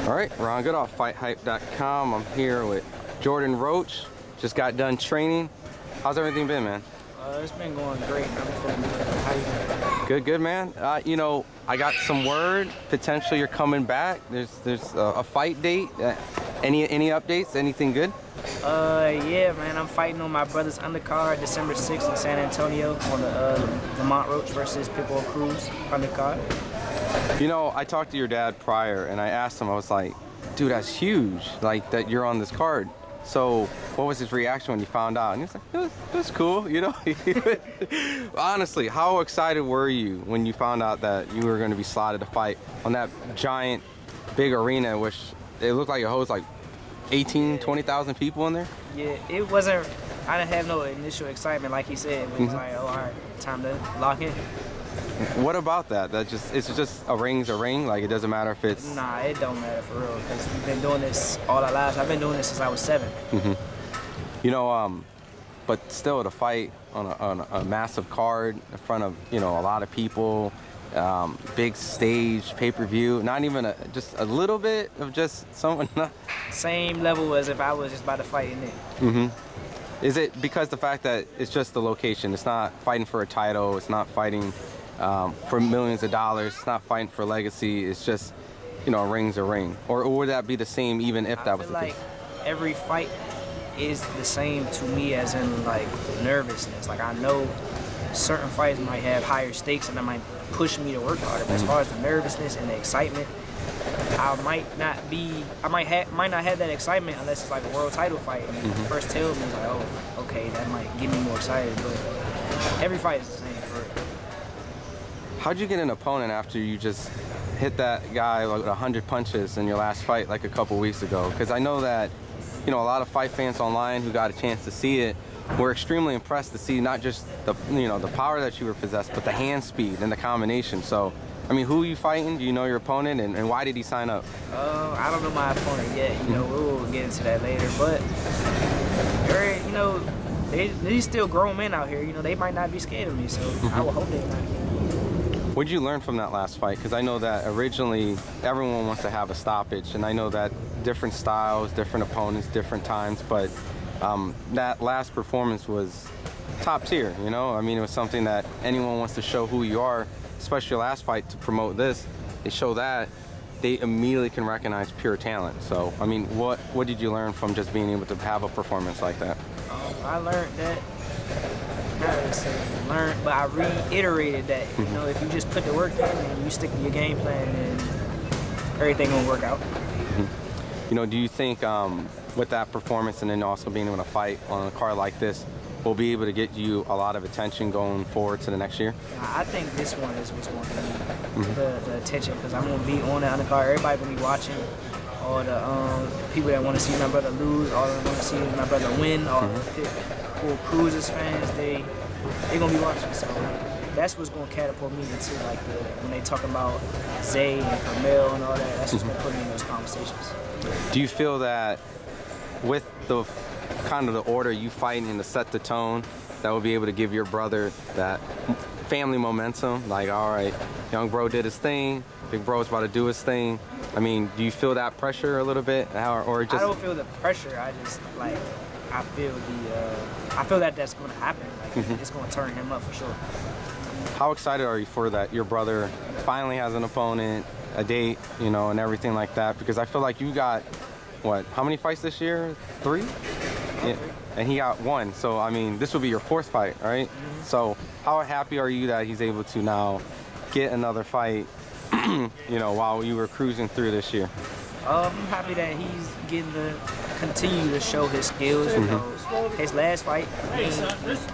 All right, Ron Goodall, FightHype.com. I'm here with Jordan Roach. Just got done training. How's everything been, man? It's been going great. I'm feeling good. How you doing? Good, good, man. You know, I got some word. Potentially, you're coming back. There's a fight date. Any updates? Anything good? Yeah, man. I'm fighting on my brother's undercard December 6th in San Antonio on the Lamont Roach versus Pitbull Cruz undercard. You know, I talked to your dad prior, and I asked him. I was like, "Dude, that's huge. Like that you're on this card." So, what was his reaction when he found out? And he was like, it was cool, you know? Honestly, how excited were you when you found out that you were going to be slotted to fight on that giant, big arena, which it looked like it holds like 18, 20,000 people in there? Yeah, it wasn't, I didn't have no initial excitement like he said. But it was like, oh, all right, time to lock in. What about that? It's just a ring's a ring? Like, it doesn't matter if it's... Nah, it don't matter for real, because we've been doing this all our lives. I've been doing this since I was 7. You know, but still to fight on a massive card in front of, you know, a lot of people, big stage, pay-per-view, not even just a little bit of just someone... Same level as if I was just about to fight in it. Is it because the fact that it's just the location? It's not fighting for a title, it's not fighting for millions of dollars, it's not fighting for legacy, it's just, you know, a ring's a ring? Or would that be the same even if that was the case? I feel like every fight is the same to me as in like nervousness. Like I know certain fights might have higher stakes and that might push me to work harder. But as far as the nervousness and the excitement, I might not have that excitement unless it's like a world title fight. And the first tell me like, oh, okay, that might get me more excited. But every fight is the same for it. How'd you get an opponent after you just hit that guy with 100 punches in your last fight like a couple weeks ago? Because I know that, you know, a lot of fight fans online who got a chance to see it were extremely impressed to see not just the, you know, the power that you were possessed, but the hand speed and the combination. So, I mean, who are you fighting? Do you know your opponent, and why did he sign up? I don't know my opponent yet. You know, we'll get into that later. But, you know, they're still grown men out here. You know, they might not be scared of me, so I will hope they're not. What did you learn from that last fight? Because I know that originally everyone wants to have a stoppage, and I know that different styles, different opponents, different times, but that last performance was top tier, you know? I mean, it was something that anyone wants to show who you are, especially your last fight to promote this. They show that, they immediately can recognize pure talent. So, I mean, what did you learn from just being able to have a performance like that? I learned that, but I reiterated that, you know, if you just put the work in and you stick to your game plan, then everything will work out. You know, do you think with that performance and then also being able to fight on a card like this, will be able to get you a lot of attention going forward to the next year? I think this one is what's going to be the attention, because I'm going to be on the undercard. Everybody will be watching. All the people that want to see my brother lose, all that want to see my brother win, all the Pitbull Cruz's fans, they're going to be watching. So that's what's going to catapult me into like when they talk about Zay and Carmel and all that, that's what's going to put me in those conversations. Do you feel that with the kind of the order you fighting and to set the tone, that will be able to give your brother that family momentum? Like, all right, young bro did his thing, big bro's about to do his thing. I mean, do you feel that pressure a little bit, or just? I don't feel the pressure. I just like I feel that that's going to happen. Like it's going to turn him up for sure. How excited are you for that? Your brother finally has an opponent, a date, you know, and everything like that. Because I feel like you got what? How many fights this year? 3? Yeah. And he got 1. So I mean, this will be your 4th fight, right? So how happy are you that he's able to now get another fight? You know, while you were cruising through this year? I'm happy that he's getting to continue to show his skills. You know, his last fight, he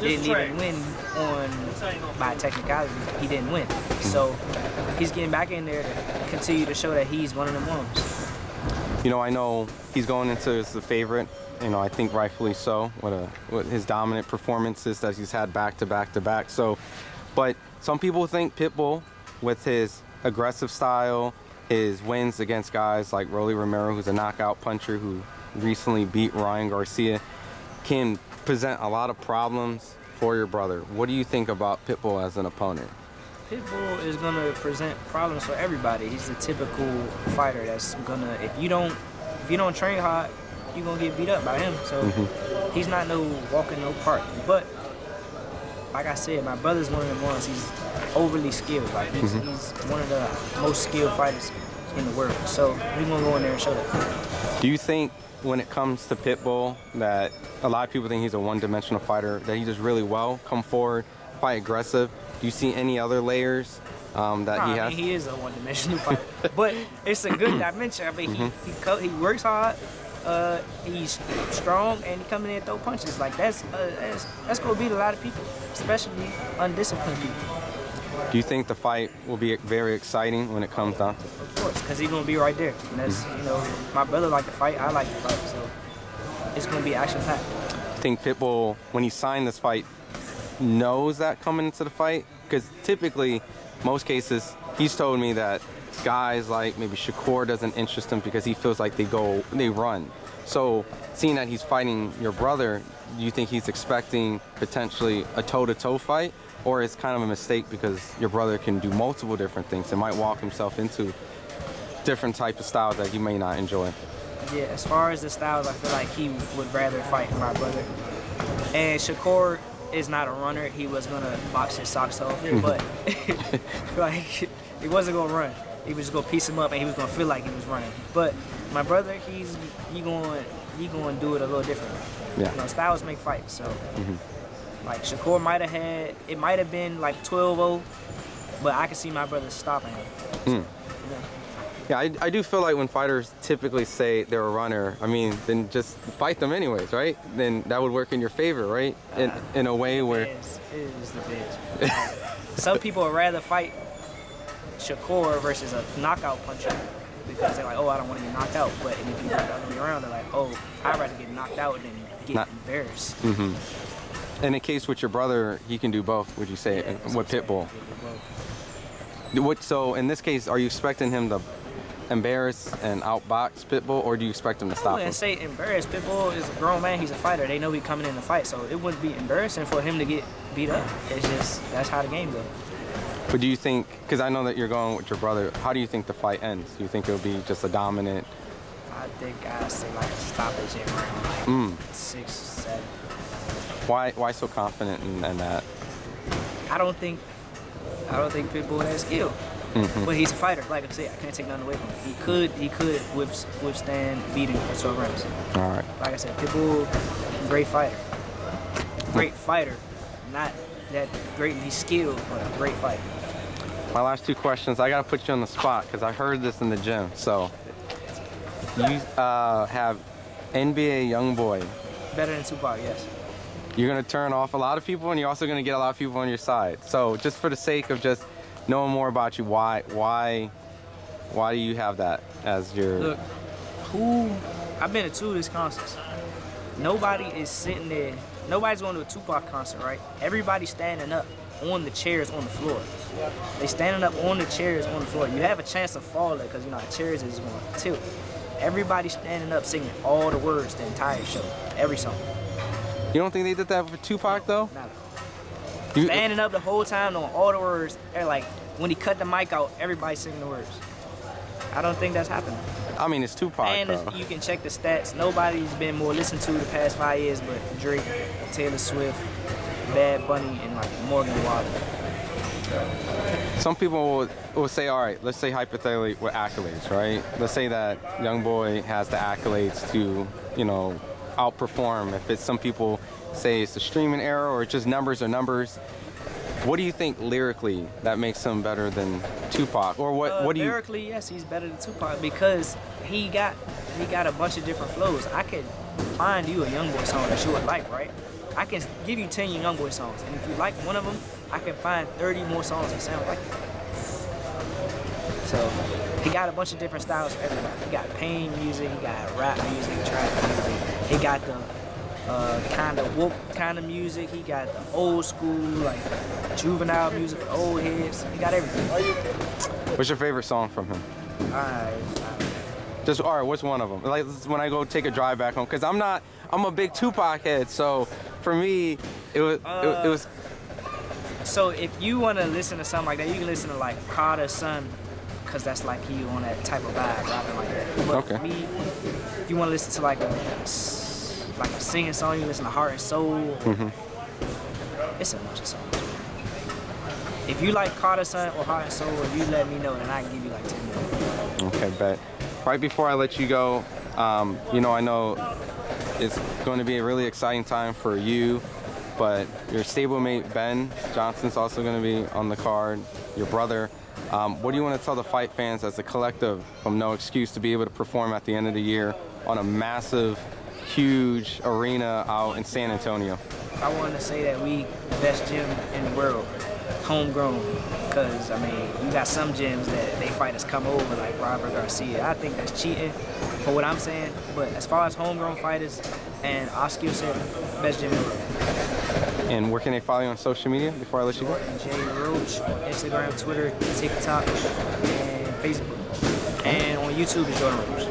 didn't even win by technicality. He didn't win. So he's getting back in there to continue to show that he's one of them ones. You know, I know he's going into as the favorite. You know, I think rightfully so. What his dominant performances that he's had back to back to back. So, but some people think Pitbull, with his aggressive style, his wins against guys like Rolly Romero, who's a knockout puncher who recently beat Ryan Garcia, can present a lot of problems for your brother. What do you think about Pitbull as an opponent? Pitbull is gonna present problems for everybody. He's the typical fighter that's gonna, if you don't train hard, you're gonna get beat up by him. So he's not no walk in no park. But like I said, my brother's one of the ones. He's overly skilled. Like he's one of the most skilled fighters in the world. So we're gonna go in there and show that. Do you think when it comes to Pitbull that a lot of people think he's a one-dimensional fighter, that he does really well, come forward, fight aggressive? Do you see any other layers that he has? I mean, he is a one-dimensional fighter, but it's a good dimension. I mean, he works hard. He's strong, and he come in there and throw punches. Like that's gonna beat a lot of people, especially undisciplined people. Do you think the fight will be very exciting when it comes down to it? Of course, because he's gonna be right there. And that's my brother like to fight, I like to fight, so it's gonna be action-packed. I think Pitbull, when he signed this fight, knows that coming into the fight? Because typically, most cases, he's told me that guys like maybe Shakur doesn't interest him because he feels like they run. So seeing that he's fighting your brother, do you think he's expecting potentially a toe-to-toe fight? Or it's kind of a mistake because your brother can do multiple different things and might walk himself into different types of styles that you may not enjoy? Yeah, as far as the styles, I feel like he would rather fight my brother. And Shakur is not a runner. He was gonna box his socks off, but like he wasn't gonna run. He was just gonna piece him up, and he was gonna feel like he was running. But my brother, he gonna do it a little differently. Yeah. Styles make fights. So like Shakur might have been like 12-0, but I can see my brother stopping him. So, yeah, I do feel like when fighters typically say they're a runner, I mean, then just fight them anyways, right? Then that would work in your favor, right? In a way where... It is the bitch. Some people would rather fight Shakur versus a knockout puncher because they're like, oh, I don't want to get knocked out. But if you look the other way around, they're like, oh, I'd rather get knocked out than get embarrassed. In a case with your brother, he can do both, would you say, with Pitbull? So in this case, are you expecting him to embarrass and outbox Pitbull, or do you expect him to stop him? I wouldn't say embarrass. Pitbull is a grown man. He's a fighter. They know he's coming in to fight, so it wouldn't be embarrassing for him to get beat up. It's just, that's how the game goes. But do you think, because I know that you're going with your brother, how do you think the fight ends? Do you think it'll be just a dominant? I think I'd say like a stoppage in round like 6, 7. Why so confident in that? I don't think Pitbull has skill. But he's a fighter. Like I said, I can't take nothing away from him. He could withstand beating for 12 rounds. All right. Like I said, Pitbull, great fighter. Great fighter. Not that greatly skilled, but a great fighter. My last two questions, I gotta put you on the spot because I heard this in the gym. So, you have NBA YoungBoy. Better than Tupac, yes. You're gonna turn off a lot of people, and you're also gonna get a lot of people on your side. So, just for the sake of just knowing more about you, why do you have that as your? Look, I've been to 2 of his concerts. Nobody is sitting there. Nobody's going to a Tupac concert, right? Everybody's standing up on the chairs on the floor. They standing up on the chairs on the floor. You have a chance of falling because the chairs is going to tilt. Everybody's standing up singing all the words the entire show, every song. You don't think they did that for Tupac though? Not at all. Standing up the whole time knowing all the words. They're like, when he cut the mic out, everybody's singing the words. I don't think that's happening. I mean, it's Tupac, and you can check the stats. Nobody's been more listened to the past 5 years but Drake, Taylor Swift, Bad Bunny, and like Morgan Wallen. Some people will say, all right, let's say hypothetically with accolades, right? Let's say that YoungBoy has the accolades to, outperform. If it's some people say it's the streaming era or it's just numbers are numbers. What do you think lyrically that makes him better than Tupac? Or what do you... Lyrically, yes, he's better than Tupac because he got a bunch of different flows. I could find you a YoungBoy song that you would like, right? I can give you 10 YoungBoy songs, and if you like one of them, I can find 30 more songs that sound like it. So he got a bunch of different styles for everybody. He got pain music, he got rap music, trap music. He got the kind of whoop kind of music. He got the old school, like juvenile music, old heads. He got everything. What's your favorite song from him? Just all right. What's one of them? Like when I go take a drive back home, because I'm a big Tupac head. So for me, it was So if you want to listen to something like that, you can listen to like Carter's Son, because that's like he on that type of vibe, rapping like that. But Okay. for me, if you want to listen to like a singing song, you listen to Heart and Soul. It's a bunch of songs. If you like Carter's Son or Heart and Soul, you let me know, and I can give you like 10 minutes. Okay, bet. Right before I let you go, you know, I know it's going to be a really exciting time for you, but your stablemate Ben Johnson's also going to be on the card, your brother. What do you want to tell the fight fans as a collective from No Excuse to be able to perform at the end of the year on a massive, huge arena out in San Antonio? I want to say that we the best gym in the world, homegrown, because, I mean, you got some gyms that they fighters come over, like Robert Garcia. I think that's cheating for what I'm saying, but as far as homegrown fighters and our skill set, best gym in the world. And where can they follow you on social media before I let you go? J Roach, Instagram, Twitter, TikTok, and Facebook. And on YouTube is Jordan Roach.